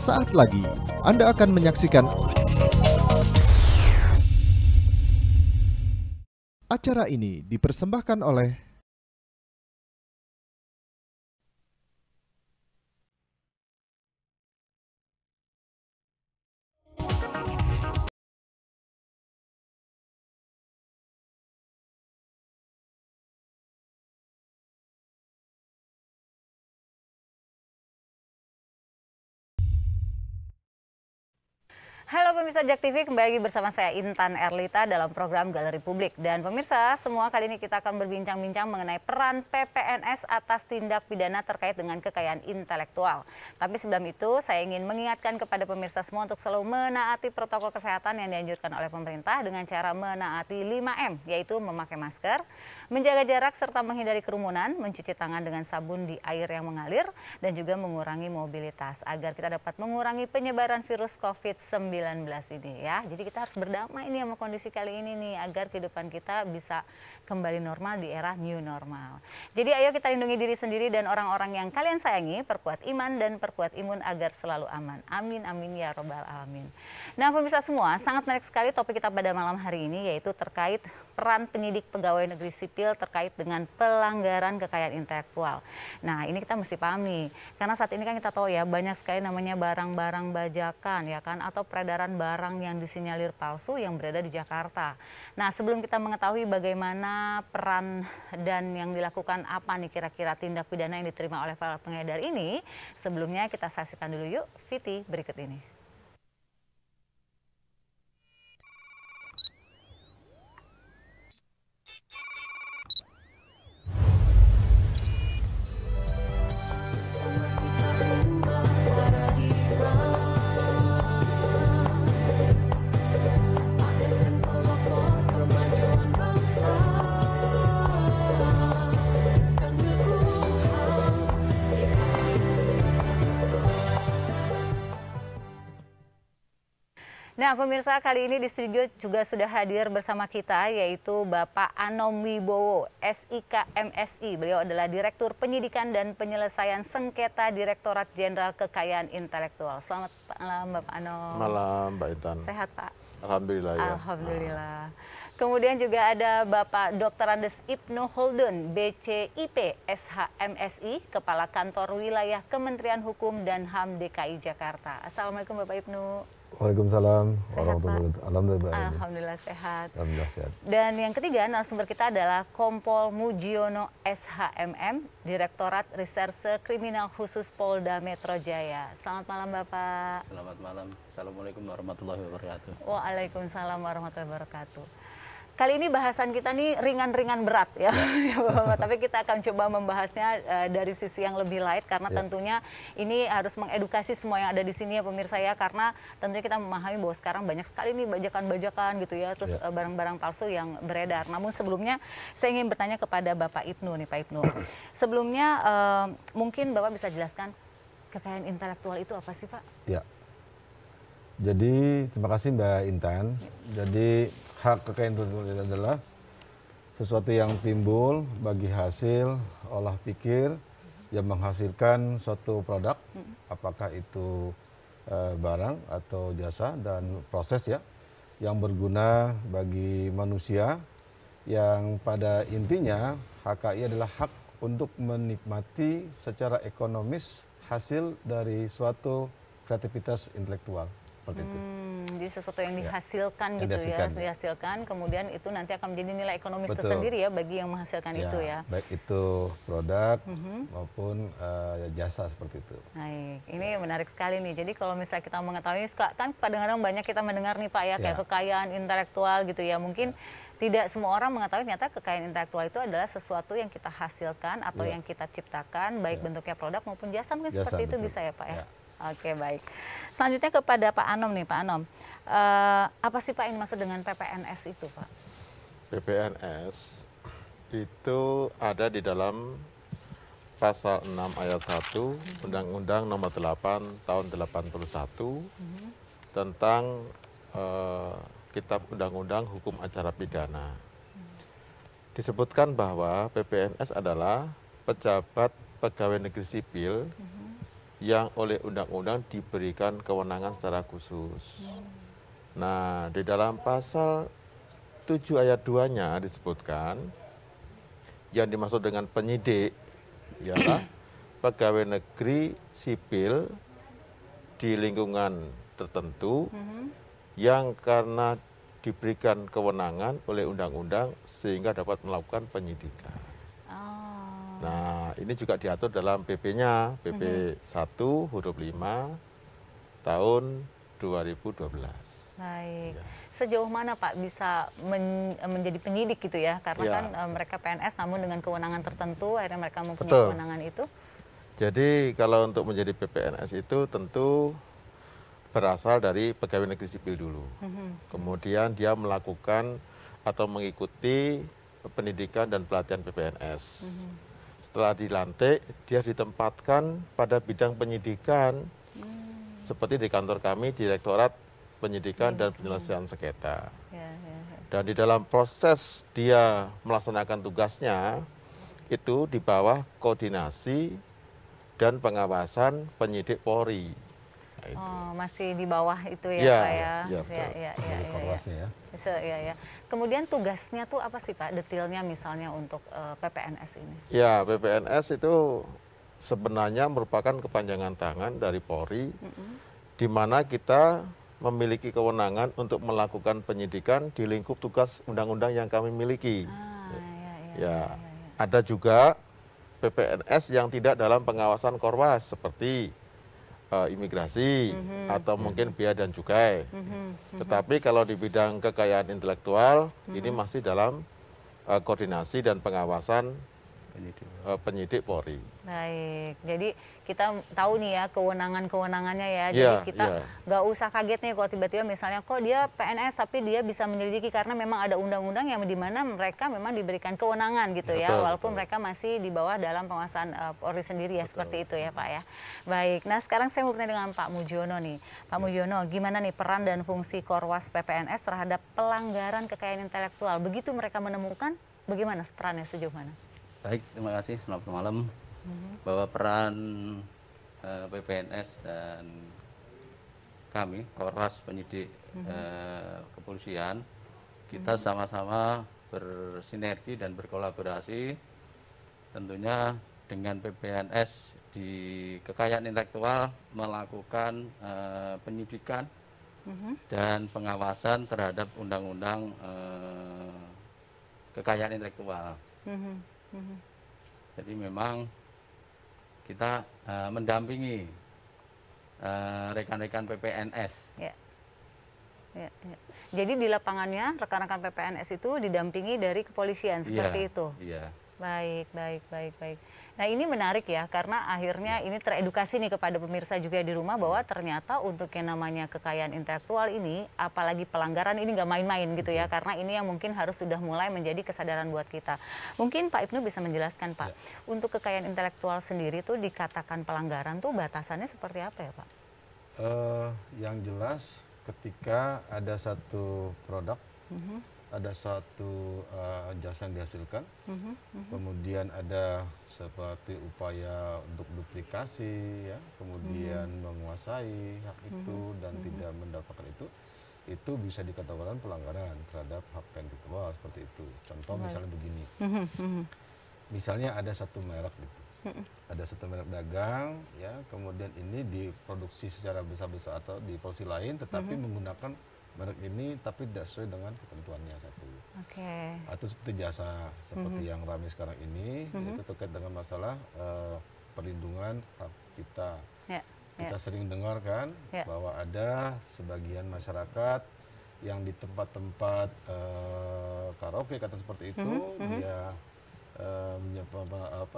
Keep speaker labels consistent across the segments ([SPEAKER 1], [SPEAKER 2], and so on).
[SPEAKER 1] Sesaat lagi Anda akan menyaksikan acara ini dipersembahkan oleh
[SPEAKER 2] Halo pemirsa Jak TV, kembali lagi bersama saya Intan Erlita dalam program Galeri Publik. Dan pemirsa, semua kali ini kita akan berbincang-bincang mengenai peran PPNS atas tindak pidana terkait dengan kekayaan intelektual. Tapi sebelum itu, saya ingin mengingatkan kepada pemirsa semua untuk selalu menaati protokol kesehatan yang dianjurkan oleh pemerintah dengan cara menaati 5M, yaitu memakai masker, menjaga jarak serta menghindari kerumunan, mencuci tangan dengan sabun di air yang mengalir, dan juga mengurangi mobilitas agar kita dapat mengurangi penyebaran virus COVID-19 ini ya. Jadi kita harus berdamai nih sama kondisi kali ini nih agar kehidupan kita bisa kembali normal di era new normal. Jadi ayo kita lindungi diri sendiri dan orang-orang yang kalian sayangi, perkuat iman dan perkuat imun agar selalu aman. Amin amin ya robbal alamin. Nah pemirsa semua, sangat menarik sekali topik kita pada malam hari ini, yaitu terkait peran penyidik pegawai negeri sipil terkait dengan pelanggaran kekayaan intelektual. Nah ini kita mesti paham nih, karena saat ini kan kita tahu ya banyak sekali namanya barang-barang bajakan ya kan, atau peredaran barang yang disinyalir palsu yang berada di Jakarta. Nah sebelum kita mengetahui bagaimana peran dan yang dilakukan apa nih kira-kira tindak pidana yang diterima oleh para pengedar ini, sebelumnya kita saksikan dulu yuk VT berikut ini. Nah pemirsa, kali ini di studio juga sudah hadir bersama kita yaitu Bapak Anom Wibowo, SIK MSI. Beliau adalah Direktur Penyidikan dan Penyelesaian Sengketa Direktorat Jenderal Kekayaan Intelektual. Selamat malam Bapak Anom.
[SPEAKER 3] Malam Mbak Intan.
[SPEAKER 2] Sehat Pak?
[SPEAKER 3] Alhamdulillah ya.
[SPEAKER 2] Alhamdulillah. Kemudian juga ada Bapak Dr. Andes Ibnu Holdun, BCIP, SHMSI, Kepala Kantor Wilayah Kementerian Hukum dan HAM DKI Jakarta. Assalamualaikum Bapak Ibnu.
[SPEAKER 3] Waalaikumsalam
[SPEAKER 2] warahmatullahi
[SPEAKER 3] wabarakatuh. Alhamdulillah.
[SPEAKER 2] Alhamdulillah sehat.
[SPEAKER 3] Alhamdulillah sehat.
[SPEAKER 2] Dan yang ketiga narasumber kita adalah Kompol Mujiono SHMM, Direktorat Reserse Kriminal Khusus Polda Metro Jaya. Selamat malam Bapak.
[SPEAKER 4] Selamat malam. Assalamualaikum warahmatullahi wabarakatuh.
[SPEAKER 2] Waalaikumsalam warahmatullahi wabarakatuh. Kali ini bahasan kita nih ringan-ringan berat ya, ya Bapak. Tapi kita akan coba membahasnya dari sisi yang lebih light karena tentunya ini harus mengedukasi semua yang ada di sini ya pemirsa ya, karena tentunya kita memahami bahwa sekarang banyak sekali nih bajakan-bajakan gitu ya, terus barang-barang palsu yang beredar. Namun sebelumnya saya ingin bertanya kepada Bapak Ibnu nih, Pak Ibnu. Sebelumnya mungkin Bapak bisa jelaskan kekayaan intelektual itu apa sih Pak?
[SPEAKER 3] Ya. Jadi terima kasih Mbak Intan. Jadi hak kekayaan intelektual adalah sesuatu yang timbul bagi hasil olah pikir yang menghasilkan suatu produk, apakah itu barang atau jasa dan proses ya, yang berguna bagi manusia, yang pada intinya HKI adalah hak untuk menikmati secara ekonomis hasil dari suatu kreativitas intelektual. Seperti itu.
[SPEAKER 2] Jadi sesuatu yang dihasilkan
[SPEAKER 3] yang
[SPEAKER 2] gitu
[SPEAKER 3] dihasilkan,
[SPEAKER 2] ya, dihasilkan kemudian itu nanti akan menjadi nilai ekonomis
[SPEAKER 3] Betul.
[SPEAKER 2] tersendiri ya bagi yang menghasilkan itu ya.
[SPEAKER 3] Baik itu produk maupun jasa seperti itu.
[SPEAKER 2] Baik, ini menarik sekali nih. Jadi kalau misalnya kita mengetahui, kan kadang-kadang banyak kita mendengar nih Pak ya, kayak kekayaan intelektual gitu ya. Mungkin tidak semua orang mengetahui ternyata kekayaan intelektual itu adalah sesuatu yang kita hasilkan atau yang kita ciptakan, baik bentuknya produk maupun jasa, mungkin seperti itu bisa ya Pak ya. Oke baik. Selanjutnya kepada Pak Anom nih, Pak Anom. Apa sih Pak yang dimaksud dengan PPNS itu Pak?
[SPEAKER 3] PPNS itu ada di dalam pasal 6 ayat 1 Undang-Undang nomor 8 tahun 81 tentang Kitab Undang-Undang Hukum Acara Pidana. Disebutkan bahwa PPNS adalah pejabat pegawai negeri sipil
[SPEAKER 5] yang oleh undang-undang diberikan kewenangan secara khusus. Nah, di dalam pasal 7 ayat 2-nya disebutkan yang dimaksud dengan penyidik ialah pegawai negeri sipil di lingkungan tertentu yang karena diberikan kewenangan oleh undang-undang sehingga dapat melakukan penyidikan. Nah, ini juga diatur dalam PP-nya, PP 1 huruf 5 tahun 2012.
[SPEAKER 2] Baik.
[SPEAKER 5] Ya.
[SPEAKER 2] Sejauh mana Pak bisa menjadi penyidik gitu ya? Karena
[SPEAKER 5] Ya.
[SPEAKER 2] kan mereka PNS namun dengan kewenangan tertentu akhirnya mereka mempunyai
[SPEAKER 5] Betul.
[SPEAKER 2] kewenangan itu.
[SPEAKER 5] Jadi kalau untuk menjadi PPNS itu tentu berasal dari pegawai negeri sipil dulu. Kemudian dia melakukan atau mengikuti pendidikan dan pelatihan PPNS. Setelah dilantik, dia ditempatkan pada bidang penyidikan, seperti di kantor kami, Direktorat Penyidikan dan Penyelesaian Sengketa.
[SPEAKER 2] Ya.
[SPEAKER 5] Dan di dalam proses dia melaksanakan tugasnya, itu di bawah koordinasi dan pengawasan penyidik Polri. Nah, itu.
[SPEAKER 2] Oh, masih di bawah itu ya,
[SPEAKER 5] Ya,
[SPEAKER 2] Pak ya?
[SPEAKER 5] ya, betul.
[SPEAKER 3] Dari korwasnya ya.
[SPEAKER 2] Ya. Kemudian tugasnya tuh apa sih Pak, detailnya misalnya untuk PPNS ini?
[SPEAKER 5] Ya, PPNS itu sebenarnya merupakan kepanjangan tangan dari Polri, di mana kita memiliki kewenangan untuk melakukan penyidikan di lingkup tugas undang-undang yang kami miliki. Ya, ada juga PPNS yang tidak dalam pengawasan Korwas seperti imigrasi atau mungkin bea dan cukai. Tetapi kalau di bidang kekayaan intelektual ini masih dalam koordinasi dan pengawasan penyidik Polri.
[SPEAKER 2] Baik, jadi kita tahu nih ya kewenangannya ya. Jadi kita nggak usah kaget nih kalau tiba-tiba misalnya kok dia PNS tapi dia bisa menyelidiki karena memang ada undang-undang yang dimana mereka memang diberikan kewenangan gitu ya, walaupun mereka masih di bawah dalam pengawasan Polri sendiri ya, seperti itu ya Pak ya. Baik, nah sekarang saya mau bertanya dengan Pak Mujiono nih. Pak Mujiono, gimana nih peran dan fungsi Korwas PPNS terhadap pelanggaran kekayaan intelektual? Begitu mereka menemukan, bagaimana perannya sejauh mana?
[SPEAKER 4] Baik, terima kasih. Selamat malam. Bahwa peran PPNS dan kami, Korwas penyidik kepolisian, kita sama-sama bersinergi dan berkolaborasi tentunya dengan PPNS di kekayaan intelektual melakukan penyidikan dan pengawasan terhadap undang-undang kekayaan intelektual. Jadi memang kita mendampingi rekan-rekan PPNS.
[SPEAKER 2] Ya. Jadi di lapangannya rekan-rekan PPNS itu didampingi dari kepolisian seperti itu.
[SPEAKER 4] Iya.
[SPEAKER 2] Baik. Nah ini menarik ya, karena akhirnya ini teredukasi nih kepada pemirsa juga di rumah bahwa ternyata untuk yang namanya kekayaan intelektual ini, apalagi pelanggaran ini nggak main-main gitu ya, karena ini yang mungkin harus sudah mulai menjadi kesadaran buat kita. Mungkin Pak Ibnu bisa menjelaskan Pak, untuk kekayaan intelektual sendiri tuh dikatakan pelanggaran tuh batasannya seperti apa ya Pak?
[SPEAKER 3] Yang jelas ketika ada satu produk, ada satu jasa yang dihasilkan, kemudian ada seperti upaya untuk duplikasi, ya, kemudian menguasai hak itu dan tidak mendapatkan itu bisa dikatakan pelanggaran terhadap hak intelektual seperti itu. Contoh misalnya begini, misalnya ada satu merek gitu. Ada satu merek dagang, ya, kemudian ini diproduksi secara besar-besar atau di produksi lain, tetapi menggunakan merek ini tapi tidak sesuai dengan ketentuannya satu. Atau seperti jasa seperti yang ramai sekarang ini, itu terkait dengan masalah perlindungan hak kita. Kita sering dengar kan bahwa ada sebagian masyarakat yang di tempat-tempat karaoke kata seperti itu, dia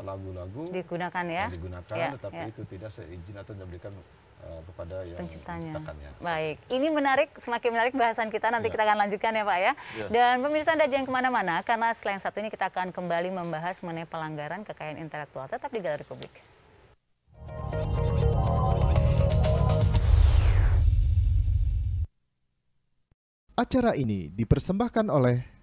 [SPEAKER 3] lagu-lagu
[SPEAKER 2] digunakan ya,
[SPEAKER 3] tetapi itu tidak seizin atau diberikan kepada yang menciptakannya.
[SPEAKER 2] Baik, ini menarik, semakin menarik bahasan kita, nanti kita akan lanjutkan ya Pak ya. Dan pemirsa Anda jangan kemana-mana, karena selain satu ini kita akan kembali membahas mengenai pelanggaran kekayaan intelektual. Tetap di Galeri Publik.
[SPEAKER 1] Acara ini dipersembahkan oleh